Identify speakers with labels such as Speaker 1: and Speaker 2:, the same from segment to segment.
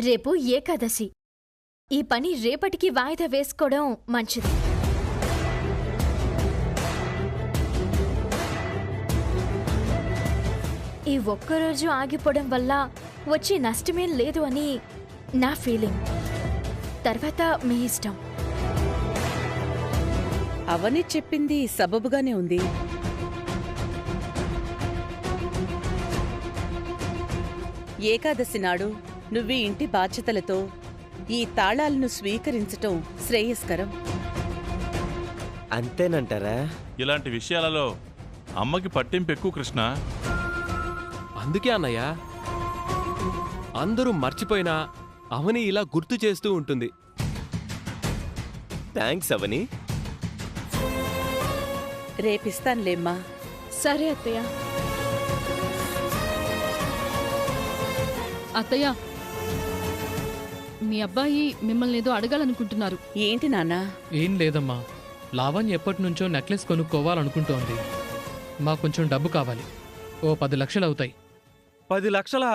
Speaker 1: రేపు ఏకాదశి. ఈ పని రేపటికి వాయిదా వేసుకోవడం మంచిది. ఈ ఒక్కరోజు ఆగిపోవడం వల్ల వచ్చే నష్టమేం లేదు అని నా ఫీలింగ్. తర్వాత మీ ఇష్టం.
Speaker 2: అవని చెప్పింది సబబుగానే ఉంది. ఏకాదశి నాడు నువ్వు ఇంటి బాధ్యతలతో ఈ తాళాలను స్వీకరించటం శ్రేయస్కరం.
Speaker 3: అంతేనంటారా?
Speaker 4: ఇలాంటి విషయాలలో అమ్మకి పట్టింపు ఎక్కువ కృష్ణ.
Speaker 5: అందుకే అన్నయ్య, అందరూ మర్చిపోయినా అవని ఇలా గుర్తు చేస్తూ ఉంటుంది.
Speaker 3: థ్యాంక్స్ అవని.
Speaker 2: రేపిస్తానులేమ్మా.
Speaker 6: సరే అత్తయ్య. అత్తయ్య, మీ అబ్బాయి మిమ్మల్ని ఏదో అడగాలనుకుంటున్నారు.
Speaker 2: ఏంటి నాన్నా?
Speaker 7: ఏం లేదమ్మా, లావణ్య ఎప్పటినుంచో నెక్లెస్ కొనుక్కోవాలనుకుంటోంది. మాకు కొంచెం డబ్బు కావాలి. ఓ 10 లక్షలు అవుతాయి.
Speaker 4: 10 లక్షలా?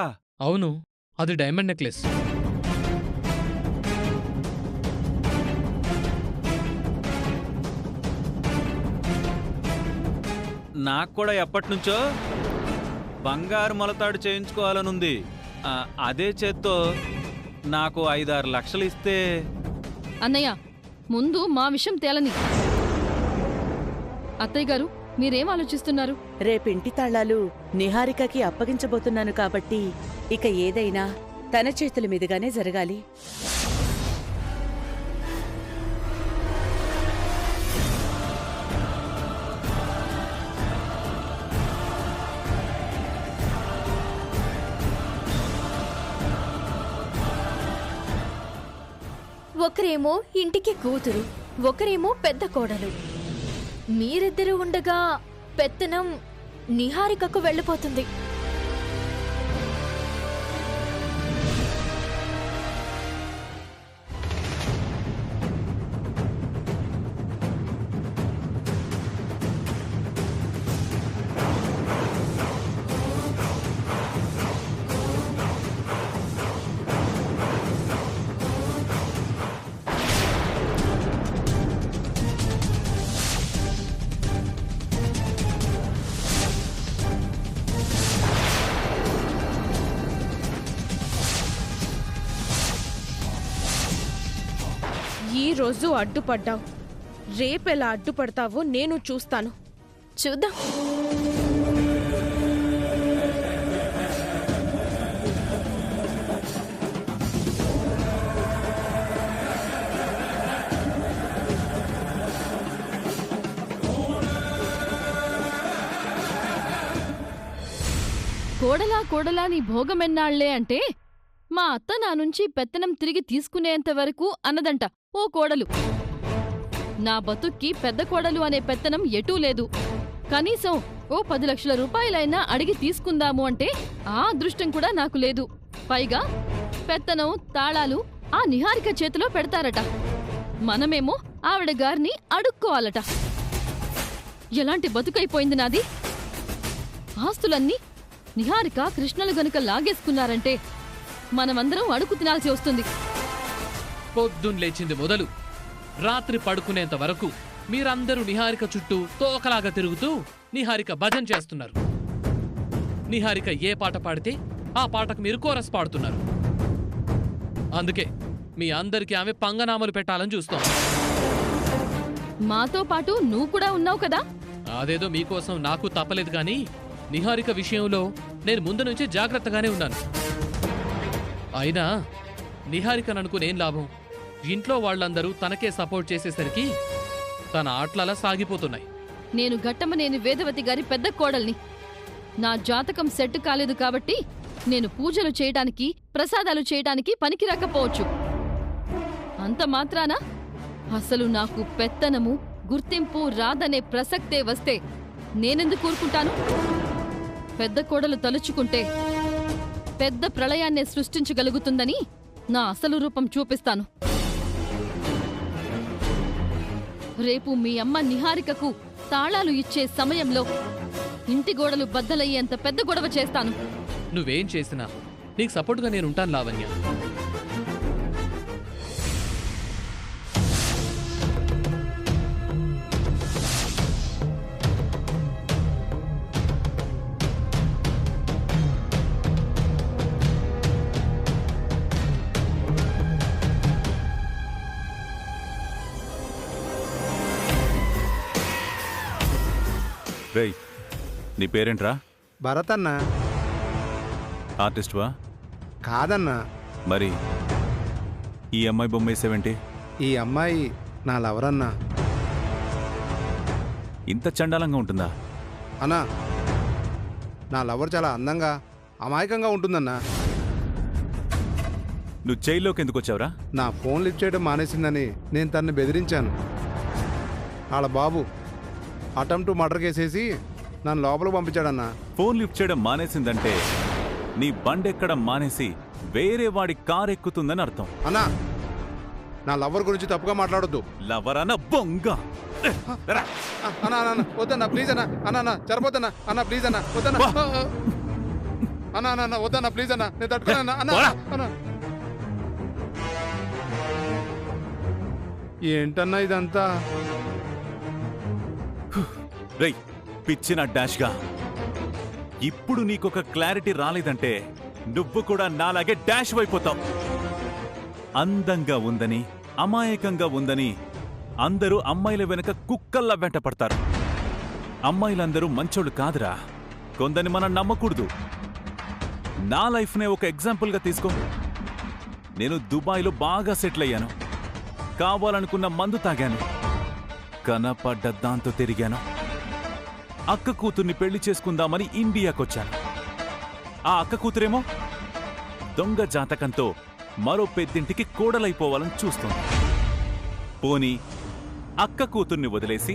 Speaker 7: అవును, అది డైమండ్ నెక్లెస్.
Speaker 8: నాకు కూడా ఎప్పటినుంచో బంగారు మొలతాడు చేయించుకోవాలనుంది. అదే చేత్తో నాకు 5-6 లక్షలు ఇస్తే.
Speaker 6: అన్నయ్య, ముందు మా విషయం తేలని. అత్తయ్య గారు, మీరేం ఆలోచిస్తున్నారు?
Speaker 2: రేపింటి తాళాలు నిహారికకి అప్పగించబోతున్నాను కాబట్టి ఇక ఏదైనా తన చేతుల మీదుగానే జరగాలి.
Speaker 1: ఒకరేమో ఇంటికి కూతురు, ఒకరేమో పెద్ద కోడలు. మీరిద్దరూ ఉండగా పెత్తనం నిహారికకు వెళ్ళిపోతుంది.
Speaker 6: ఈ రోజు అడ్డుపడ్డావు, రేపెలా అడ్డుపడతావో నేను చూస్తాను.
Speaker 1: చూద్దాం.
Speaker 6: కోడలా కోడలా నీ భోగమెన్నాళ్లే అంటే మా అత్త నా నుంచి పెత్తనం తిరిగి తీసుకునేంత వరకు అన్నదంట ఓ కోడలు. నా బతుక్కి పెద్ద కోడలు అనే పెత్తనం ఎటూ లేదు. కనీసం ఓ 10 లక్షల రూపాయలైనా అడిగి తీసుకుందాము అంటే ఆ అదృష్టం కూడా నాకు లేదు. పైగా పెత్తనం తాళాలు ఆ నిహారిక చేతిలో పెడతారట. మనమేమో ఆవిడ గారిని అడుక్కోవాలట. ఎలాంటి బతుకైపోయింది నాది. ఆస్తులన్నీ నిహారిక కృష్ణలు గనుక లాగేసుకున్నారంటే మనమందరం అడుగు తినాల్సి వస్తుంది.
Speaker 7: పొద్దున్న లేచింది మొదలు రాత్రి పడుకునేంత వరకు మీరందరూ నిహారిక చుట్టూ తోకలాగా తిరుగుతూ నిహారిక భజన చేస్తున్నారు. నిహారిక ఏ పాట పాడితే ఆ పాటకు మీరు కోరస్ పాడుతున్నారు. అందుకే మీ అందరికీ ఆమె పంగనామలు పెట్టాలని చూస్తాం.
Speaker 6: మాతో పాటు నువ్వు కూడా ఉన్నావు కదా.
Speaker 7: అదేదో మీకోసం నాకు తప్పలేదు కానీ నిహారిక విషయంలో నేను ముందు నుంచి జాగ్రత్తగానే ఉన్నాను. అయినా నిహారికననుకునేం లాభం? ఇంట్లో వాళ్లందరూ తనకే సపోర్ట్ చేసేసరికి తన ఆటలలా సాగిపోతున్నాయి.
Speaker 6: నేను ఘట్టమనేని వేదవతి గారి పెద్ద కోడల్ని. నా జాతకం సెట్ కాలేదు కాబట్టి నేను పూజలు చేయడానికి, ప్రసాదాలు చేయడానికి పనికి రాకపోవచ్చు. అంత మాత్రాన అసలు నాకు పెత్తనము, గుర్తింపు రాదనే ప్రసక్తే వస్తే నేనెందుకు కూరుకుంటాను? పెద్ద కోడలు తలుచుకుంటే పెద్ద ప్రళయాన్నే సృష్టించగలుగుతుందని నా అసలు రూపం చూపిస్తాను. రేపు మీ అమ్మ నిహారికకు తాళాలు ఇచ్చే సమయంలో ఇంటి గోడలు బద్దలయ్యేంత పెద్ద గొడవ చేస్తాను.
Speaker 7: నువ్వేం చేసినా నీకు సపోర్టుగా నేనుంటాను లావణ్య.
Speaker 8: రేయ్, నీ పేరేంట్రా?
Speaker 3: భరత్ అన్న.
Speaker 8: ఆర్టిస్ట్వా?
Speaker 3: కాదన్నా.
Speaker 8: మరి ఈ అమ్మాయి బొమ్మ వేసేవేంటి?
Speaker 3: ఈ అమ్మాయి నా లవర్ అన్నా.
Speaker 8: ఇంత చండాలంగా ఉంటుందా?
Speaker 3: అన్నా, నా లవర్ చాలా అందంగా అమాయకంగా ఉంటుందన్నా.
Speaker 8: నువ్వు జైల్లోకి ఎందుకు వచ్చావురా?
Speaker 3: నా ఫోన్ లిఫ్ట్ చేయడం మానేసిందని నేను తన్ని బెదిరించాను. వాళ్ళ బాబు అటెంప్ట్ మర్డర్ కేసేసి నన్ను లోపలికి పంపించాడన్నా.
Speaker 8: ఫోన్ లిఫ్ట్ చేయడం మానేసిందంటే నీ బండెక్కడం మానేసి వేరే వాడి కార్ ఎక్కుతుందని అర్థం.
Speaker 3: అన్నా, నా లవర్ గురించి తప్పుగా మాట్లాడొద్దు.
Speaker 8: లవర్ అన్న బొంగ.
Speaker 3: అన్నా అన్న వద్దన్నా ప్లీజ్ అన్నా. అన్న సరిపోతన్నా. అన్న ప్లీజ్ అన్నా వద్దన్నా. అన్నా అన్న వద్దన్నా ప్లీజ్ అన్నా. నేను తట్టుకున్నా. అన్న ఏంటన్నా ఇదంతా?
Speaker 8: రేయ్, పిచ్చిన డాష్గా, ఇప్పుడు నీకొక క్లారిటీ రాలేదంటే నువ్వు కూడా నాలాగే డాష్ అయిపోతావు. అందంగా ఉందని, అమాయకంగా ఉందని అందరూ అమ్మాయిల వెనక కుక్కల్లా వెంట పడతారు. అమ్మాయిలందరూ మంచోళ్ళు కాదురా. కొందరిని మనం నమ్మకూడదు. నా లైఫ్నే ఒక ఎగ్జాంపుల్గా తీసుకో. నేను దుబాయ్లో బాగా సెటిల్ అయ్యాను. కావాలనుకున్న మందు తాగాను. కనపడ్డ దాంతో తిరిగాను. అక్క కూతుర్ని పెళ్లి చేసుకుందామని ఇండియాకొచ్చాను. ఆ అక్క కూతురేమో దొంగ జాతకంతో మరో పెద్దింటికి కోడలైపోవాలని చూస్తుంది. పోనీ అక్క కూతుర్ని వదిలేసి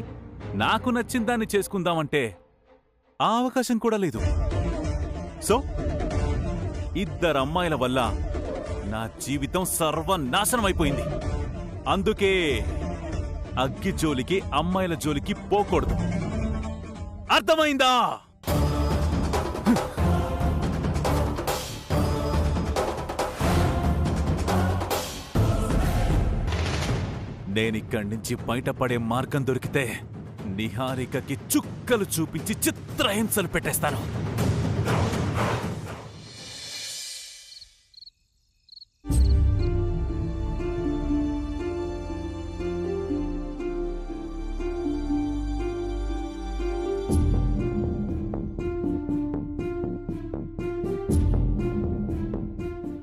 Speaker 8: నాకు నచ్చిన దాన్ని చేసుకుందామంటే ఆ అవకాశం కూడా లేదు. సో ఇద్దరు అమ్మాయిల వల్ల నా జీవితం సర్వనాశనం అయిపోయింది. అందుకే అగ్గి జోలికి, అమ్మాయిల జోలికి పోకూడదు. అర్థమైందా? నేనిక్కడి నుంచి బయటపడే మార్గం దొరికితే నిహారికకి చుక్కలు చూపించి చిత్రహింసలు పెట్టేస్తాను.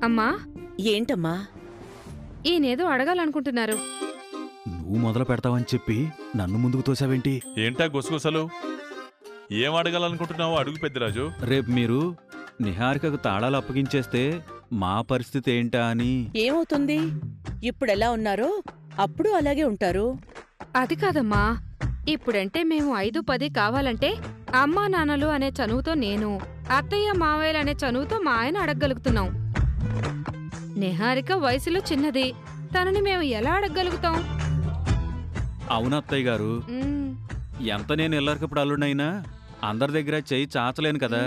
Speaker 9: అమ్మా,
Speaker 2: ఏంటమ్మా?
Speaker 9: ఈయనేదో అడగాలనుకుంటున్నారు.
Speaker 8: నువ్వు మొదలు పెడతావని చెప్పి నన్ను ముందుకు తోసావేంటి?
Speaker 4: ఏంటా గుసగుసలు? ఏం అడగాలనుకుంటున్నావో అడుగు పెద్దిరాజు.
Speaker 8: రేపు మీరు నిహారికకు తాళాలు అప్పగించేస్తే మా పరిస్థితి ఏంటా అని.
Speaker 2: ఏమవుతుంది? ఇప్పుడెలా ఉన్నారో అప్పుడు అలాగే ఉంటారు.
Speaker 9: అది కాదమ్మా, ఇప్పుడంటే మేము 5-10 కావాలంటే అమ్మా నాన్నలు అనే చనువుతో నేను, అత్తయ్య మావయ్యలు అనే చనువుతో మా ఆయన అడగగలుగుతున్నాం. నిహారిక వయసులో చిన్నది, తనని మేము ఎలా అడగగలుగుతాం?
Speaker 8: అవునత్తయ్య గారు, ఎంత నేను ఎల్లరికప్పుడు అల్లుడైనా అందరి దగ్గర చెయ్యి చాచలేను కదా.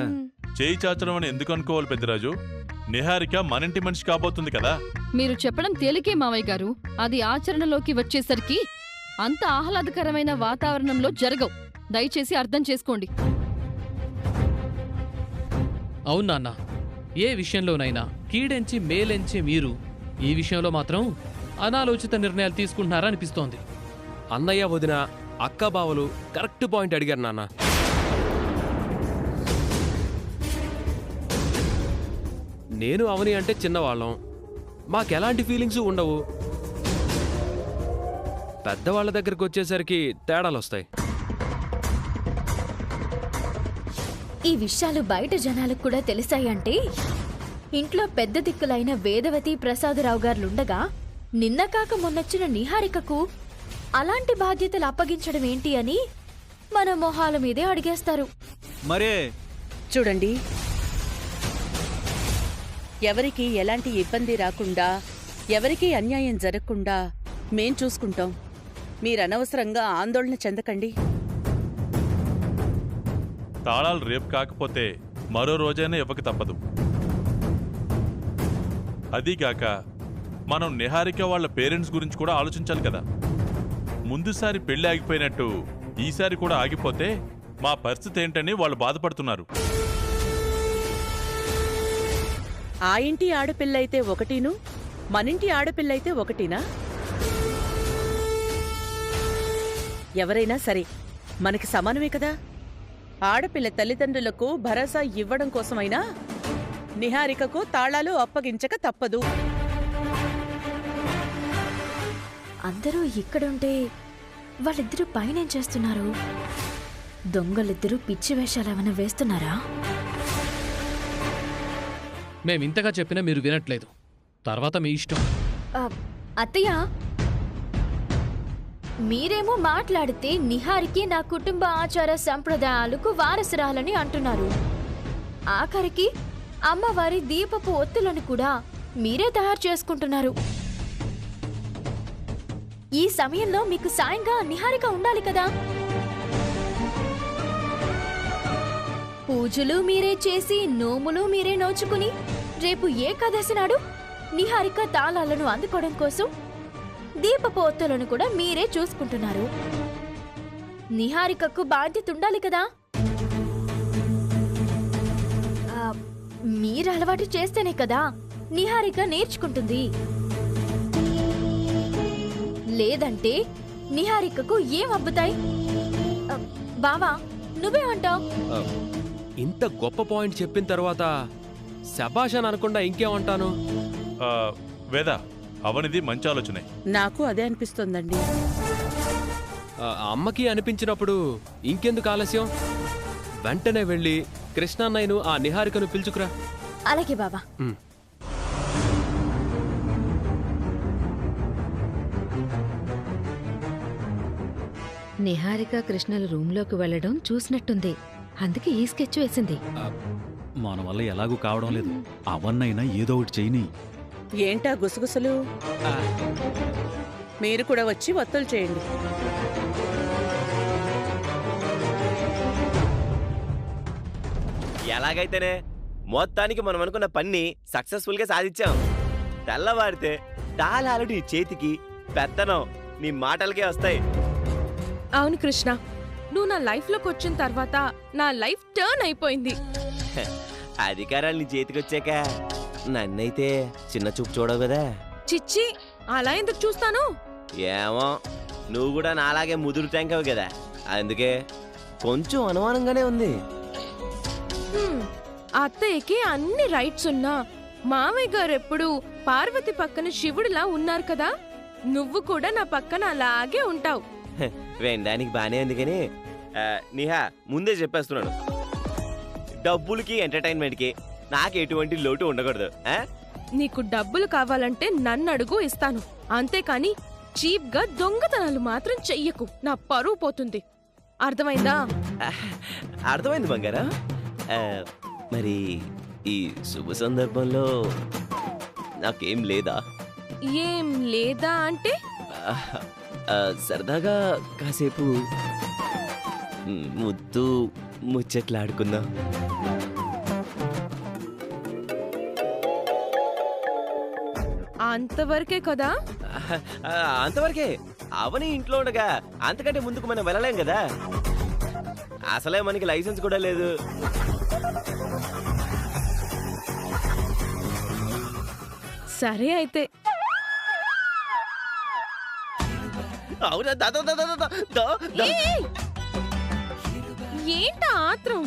Speaker 4: చేయి చాచడం అని ఎందుకు అనుకోవాలి పెద్దిరాజు? నిహారిక మనింటి మనిషి కాబోతుంది కదా.
Speaker 6: మీరు చెప్పడం తేలికే మావయ్య గారు, అది ఆచరణలోకి వచ్చేసరికి అంత ఆహ్లాదకరమైన వాతావరణంలో జరగవు. దయచేసి అర్థం చేసుకోండి.
Speaker 7: అవునాన్న, ఏ విషయంలోనైనా కీడెంచి మేలెంచి మీరు ఈ విషయంలో మాత్రం అనాలోచిత నిర్ణయాలు తీసుకుంటున్నారా అనిపిస్తోంది.
Speaker 5: అన్నయ్య, వదిన, అక్క బావలు కరెక్ట్ పాయింట్ అడిగారు నాన్న. నేను అవని అంటే చిన్నవాళ్ళం, మాకెలాంటి ఫీలింగ్స్ ఉండవు. పెద్దవాళ్ల దగ్గరకు వచ్చేసరికి తేడాలొస్తాయి.
Speaker 1: ఈ విషయాలు బయట జనాలకు కూడా తెలిసాయంటే ఇంట్లో పెద్ద దిక్కులైన వేదవతి, ప్రసాదరావు గారులుండగా నిన్న కాక మొన్నొచ్చిన నిహారికకు అలాంటి బాధ్యతలు అప్పగించడం ఏంటి అని మన మొహాల మీదే అడిగేస్తారు.
Speaker 8: మరే
Speaker 2: చూడండి, ఎవరికి ఎలాంటి ఇబ్బంది రాకుండా, ఎవరికీ అన్యాయం జరగకుండా మేం చూసుకుంటాం. మీరనవసరంగా ఆందోళన చెందకండి.
Speaker 4: తాళాలు రేపు కాకపోతే మరో రోజైనా ఇవ్వక తప్పదు. అదీగాక మనం నిహారిక వాళ్ళ పేరెంట్స్ గురించి కూడా ఆలోచించాలి కదా. ముందుసారి పెళ్లి ఆగిపోయినట్టు ఈసారి కూడా ఆగిపోతే మా పరిస్థితి ఏంటని వాళ్ళు బాధపడుతున్నారు.
Speaker 2: ఆ ఇంటి ఆడపిల్లయితే ఒకటిను, మనింటి ఆడపిల్లయితే ఒకటినా? ఎవరైనా సరే మనకి సమానమే కదా. ఆడపిల్ల తల్లిదండ్రులకు భరోసా ఇవ్వడం కోసమైనా నిహారికకు తాళాలు అప్పగించక తప్పదు.
Speaker 1: అందరూ ఇక్కడుంటే వాళ్ళిద్దరూ పైనేం చేస్తున్నారు? దొంగలిద్దరూ పిచ్చి వేషాలేమైనా వేస్తున్నారా?
Speaker 7: మేమింతగా చెప్పినా మీరు వినట్లేదు. తర్వాత మీ ఇష్టం.
Speaker 1: అత్తయ్య, మీరేమో మాట్లాడితే నిహారికి నా కుటుంబ ఆచార సంప్రదాయాలకు వారసురాలని అంటున్నారు. ఆఖరికి అమ్మవారి దీపపు ఒత్తులను కూడా మీరే తయారు చేసుకుంటున్నారు. ఈ సమయంలో మీకు సాయంగా నిహారిక ఉండాలి కదా. పూజలు మీరే చేసి నోములు మీరే నోచుకుని రేపు ఏకాదశి నాడు నిహారిక తాళాలను అందుకోవడం కోసం దీపపు ఒత్తులను కూడా మీరే చూసుకుంటున్నారు. నిహారికకు బాధ్యత ఉండాలి కదా. మీరు అలవాటు చేస్తేనే కదా నిహారిక నేర్చుకుంటుంది. లేదంటే నిహారికకు ఏం అబ్బుతాయి? బావా, నువ్వేమంటావు?
Speaker 5: ఇంత గొప్ప పాయింట్ చెప్పిన తర్వాత శభాష్ అని అనకుండా ఇంకేమంటాను?
Speaker 4: వేద, అవనిది మంచి ఆలోచనే.
Speaker 2: నాకు అదే అనిపిస్తోందండి.
Speaker 5: అమ్మకి అనిపించినప్పుడు ఇంకెందుకు ఆలస్యం? వెంటనే వెళ్ళి కృష్ణాన్నయ్యను ఆ నిహారికను పిలుచుకురా.
Speaker 1: అలాగే బావా.
Speaker 9: నిహారిక కృష్ణల రూంలోకి వెళ్లడం చూసినట్టుంది. అందుకే ఈ స్కెచ్ వేసింది.
Speaker 8: మన వల్ల ఎలాగూ కావడం లేదు. అవన్నైనా ఏదో ఒకటి చేయని.
Speaker 2: ఏంటా గుసగుసలు? మీరు కూడా వచ్చి ఒత్తులు చేయండి.
Speaker 10: ఎలాగైతేనే మొత్తానికి మనం అనుకున్న పని సక్సెస్ఫుల్ గా సాధించాం. తెల్లవారితే తాళాలు నీ చేతికి, పెత్తనం నీ మాటలకే వస్తాయి.
Speaker 11: అవును కృష్ణ, నువ్వు నా లైఫ్ లోకి వచ్చిన తర్వాత నా లైఫ్ టర్న్ అయిపోయింది.
Speaker 10: అధికారాలు నీ చేతికి వచ్చాక నన్నైతే చిన్న చూపు చూడవు కదా.
Speaker 11: చిచ్చి, అలా ఎందుకు చూస్తాను?
Speaker 10: ఏమో, నువ్వు కూడా నాలాగే ముదురు ట్యాంకావు కదా, అందుకే కొంచెం అనుమానంగానే ఉంది.
Speaker 11: అత్తయ్యకి అన్ని రైట్స్ ఉన్నా మామయ్య గారు ఎప్పుడు పార్వతి పక్కన శివుడిలా ఉన్నారు కదా, నువ్వు కూడా నా పక్కన అలాగే ఉంటావు.
Speaker 10: వినడానికి బానే ఉంది కానీ నిహా, ముందే చెప్పేస్తున్నాను, డబ్బులకి ఎంటర్టైన్మెంట్కి నాకు ఎటువంటి లోటు ఉండకూడదు.
Speaker 11: నీకు డబ్బులు కావాలంటే నన్ను అడుగు, ఇస్తాను. అంతేకాని చీప్ గా దొంగతనాలు మాత్రం చెయ్యకు, నా పరువు పోతుంది. అర్థమైందా?
Speaker 10: అర్థమైంది బంగారా. మరి ఈ శుభ సందర్భంలో నాకేం లేదా?
Speaker 11: ఏం లేదా అంటే?
Speaker 10: సరదాగా కాసేపు ముద్దు ముచ్చట్లాడుకుందాం.
Speaker 11: అంతవరకే కదా?
Speaker 10: అంతవరకే. అవని ఇంట్లో ఉండగా అంతకంటే ముందుకు మనం వెళ్ళలేం కదా. అసలే మనకి లైసెన్స్ కూడా లేదు.
Speaker 11: సరే అయితే.
Speaker 10: అవునా?
Speaker 11: ఏంటా ఆత్రం?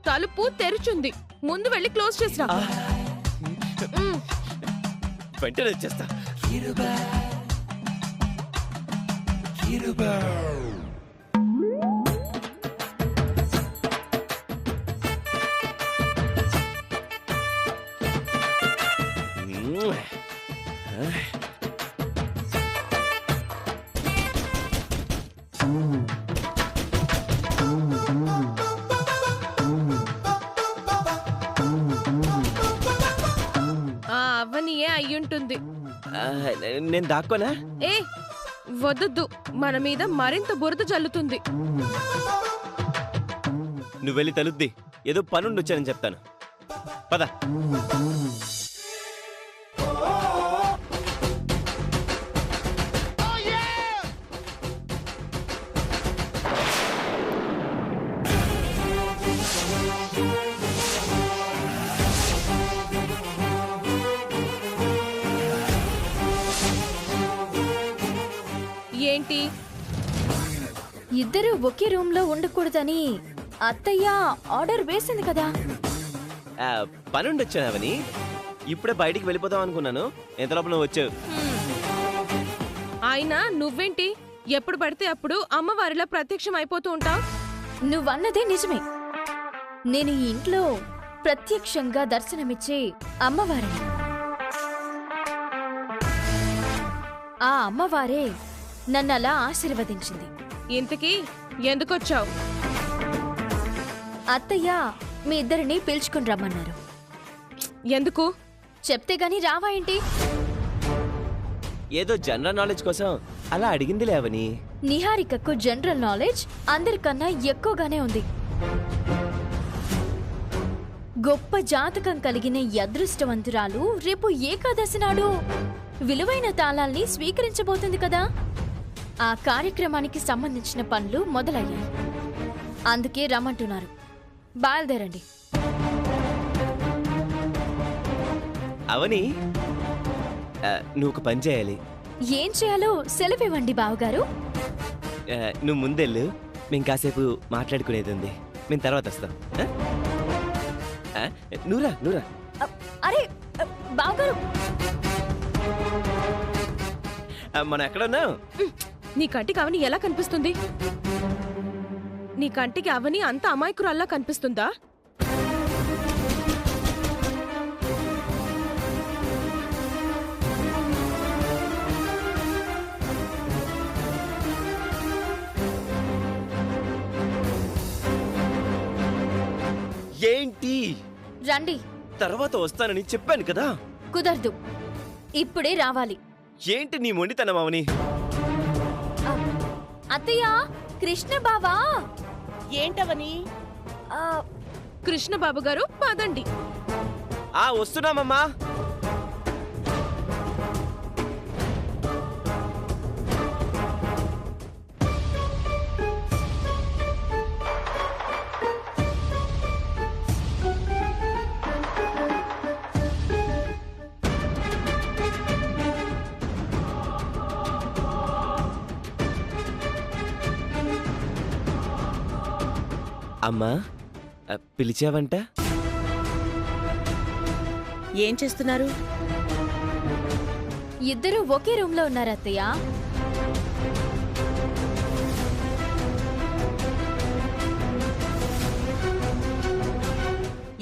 Speaker 11: తలుపు తెరుచుంది, ముందు వెళ్ళి క్లోజ్ చేసిరా.
Speaker 10: వెంటనే వచ్చేస్తా.
Speaker 11: అవనియే అయ్యుంటుంది.
Speaker 10: నేను దాక్కోనా?
Speaker 11: ఏ వద్దు, మన మీద మరింత బురద జల్లుతుంది.
Speaker 10: నువ్వు వెళ్ళి తలుద్ది, ఏదో పనుండి వచ్చానని చెప్తాను. పద.
Speaker 11: ఏంటి?
Speaker 1: ఇద్దరు ఒకే రూమ్ లో ఉండకూడదని అత్తయ్య ఆర్డర్ వేసింది కదా.
Speaker 10: పనుండొచ్చానవని ఇప్పుడే బయటికి వెళ్ళిపోదాం అనుకున్నాను. ఎంతలోపు నువ్వు వచ్చావు.
Speaker 11: అయినా నువ్వేంటి ఎప్పుడు పడితే అప్పుడు అమ్మవారిలా ప్రత్యక్షం అయిపోతూ ఉంటావు?
Speaker 1: నువ్వన్నదే నిజమే. నేను ఈ ఇంట్లో ప్రత్యక్షంగా దర్శనమిచ్చే అమ్మవారిని. ఆ అమ్మవారే నన్నలా ఆశీర్వదించింది.
Speaker 11: ఇంతకీ ఎందుకొచ్చావు?
Speaker 1: అత్తయ్య మీ ఇద్దరిని పిలుచుకుని రమ్మన్నారు.
Speaker 11: ఎందుకు?
Speaker 1: చెప్తే గాని రావా ఏంటి?
Speaker 10: ఏదో జనరల్ నాలెడ్జ్ కోసం అలా అడిగింది లేవని.
Speaker 1: నిహారికకు జనరల్ నాలెడ్జ్ అందరికన్నా ఎక్కువగానే ఉంది. గొప్ప జాతకం కలిగిన ఈ అదృష్టవంతురాలు రేపు ఏకాదశి నాడు విలువైన తాళాల్ని స్వీకరించబోతుంది కదా. ఆ కార్యక్రమానికి సంబంధించిన పనులు మొదలయ్యాయి. అందుకే రమ్మంటున్నారు. బయలుదేరండి.
Speaker 10: అవని, నువ్వు ఒక పని చేయాలి.
Speaker 1: ఏం చేయాలో సెలవివ్వండి బావగారు.
Speaker 10: నువ్వు ముందెళ్ళు, మేము కాసేపు మాట్లాడుకునేది ఉంది. మేము తర్వాత వస్తాం. నూరా నూరా.
Speaker 1: అరే బావగారు,
Speaker 10: మనం ఎక్కడున్నాం?
Speaker 11: నీ కంటికి అవని ఎలా కనిపిస్తుంది? నీ కంటికి అవని అంత అమాయకురాల్లా కనిపిస్తుందా?
Speaker 10: ఏంటి?
Speaker 1: రండి.
Speaker 10: తర్వాత వస్తానని చెప్పాను కదా.
Speaker 1: కుదరదు, ఇప్పుడే రావాలి.
Speaker 10: ఏంటి నీ మొండితనం అవని?
Speaker 1: అత్తయ్య, కృష్ణ బావా.
Speaker 2: ఏంటవని?
Speaker 11: కృష్ణబాబు గారు పదండి.
Speaker 10: వస్తున్నామమ్మా. అమ్మా, పిలిచావంట?
Speaker 2: ఏం చేస్తున్నారు?
Speaker 1: ఇద్దరు ఒకే రూమ్ లో ఉన్నారు అత్తయ్య.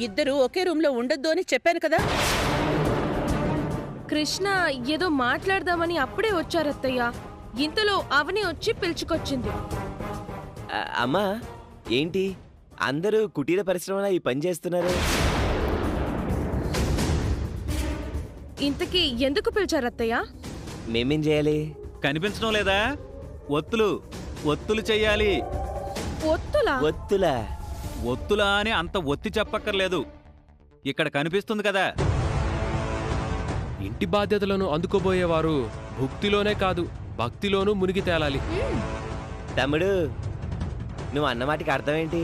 Speaker 2: ఇద్దరు ఒకే రూమ్ లో ఉండొద్దు అని చెప్పాను కదా.
Speaker 11: కృష్ణ ఏదో మాట్లాడదామని అప్పుడే వచ్చారత్తయ్య. ఇంతలో అవని వచ్చి పిలుచుకొచ్చింది.
Speaker 10: అమ్మా, ఏంటి అందరూ కుటీర పరిశ్రమలో ఈ పని చేస్తున్నారు?
Speaker 11: ఇంతకీ ఎందుకు పిలిచారత్తయ్య?
Speaker 10: మేమేం చేయాలి?
Speaker 8: కనిపించడం లేదా? ఒత్తులు చెయ్యాలి.
Speaker 11: ఒత్తులా?
Speaker 10: ఒత్తులా?
Speaker 8: ఒత్తులా అని అంత ఒత్తి చెప్పక్కర్లేదు. ఇక్కడ కనిపిస్తుంది కదా.
Speaker 5: ఇంటి బాధ్యతలను అందుకోబోయేవారు భుక్తిలోనే కాదు భక్తిలోనూ మునిగి తేలాలి.
Speaker 10: తమ్ముడు, నువ్వు అన్నమాటికి అర్థం ఏంటి?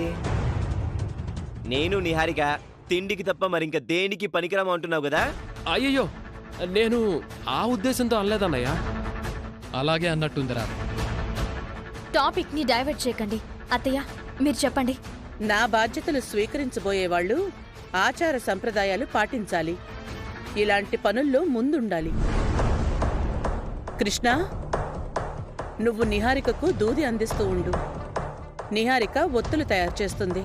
Speaker 10: నేను నిహారిక తిండికి తప్ప మరింక దేనికి పనికిరాము అంటున్నావు కదా.
Speaker 5: అయ్యయ్యో, నేను ఆ ఉద్దేశంతో అనలేదన్నయ్య. అలాగే అన్నట్టుందిరా.
Speaker 1: టాపిక్ ని డైవర్ట్ చేయకండి. అత్తయ్య, మీరు చెప్పండి.
Speaker 2: నా బాధ్యతలు స్వీకరించబోయేవాళ్లు ఆచార సంప్రదాయాలు పాటించాలి. ఇలాంటి పనుల్లో ముందుండాలి. కృష్ణ, నువ్వు నిహారికకు దూది అందిస్తూ ఉండు. నిహారిక ఒత్తులు తయారు చేస్తుంది.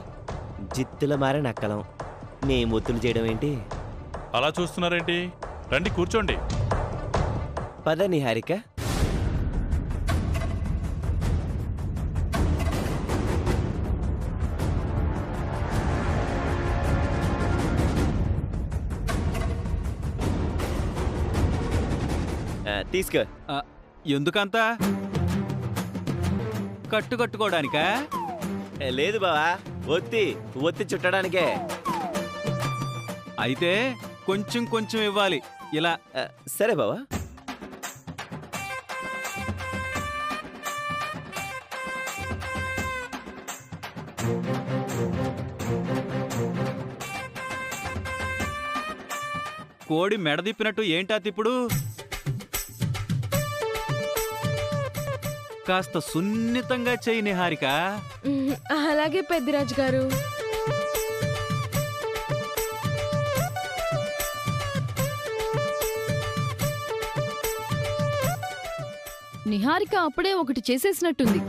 Speaker 10: జిత్తుల మారే నక్కలం, మేం ఒత్తులు చేయడం ఏంటి?
Speaker 4: అలా చూస్తున్నారేంటి? రండి కూర్చోండి.
Speaker 10: పద నిహారిక. తీసుకో.
Speaker 8: ఎందుకంతా? కట్టుకోవడానికా?
Speaker 10: లేదు బావా, ఒత్తి చుట్టడానికే.
Speaker 8: అయితే కొంచెం కొంచెం ఇవ్వాలి. ఇలా.
Speaker 10: సరే బావా.
Speaker 8: కోడి మెడదిప్పినట్టు ఏంటా తిప్పుడు? ఇంకాస్త సున్నితంగా చెయ్యి నిహారిక.
Speaker 11: అలాగే పెద్దిరాజు గారు.
Speaker 6: నిహారిక అప్పుడే ఒకటి చేసేసినట్టుంది.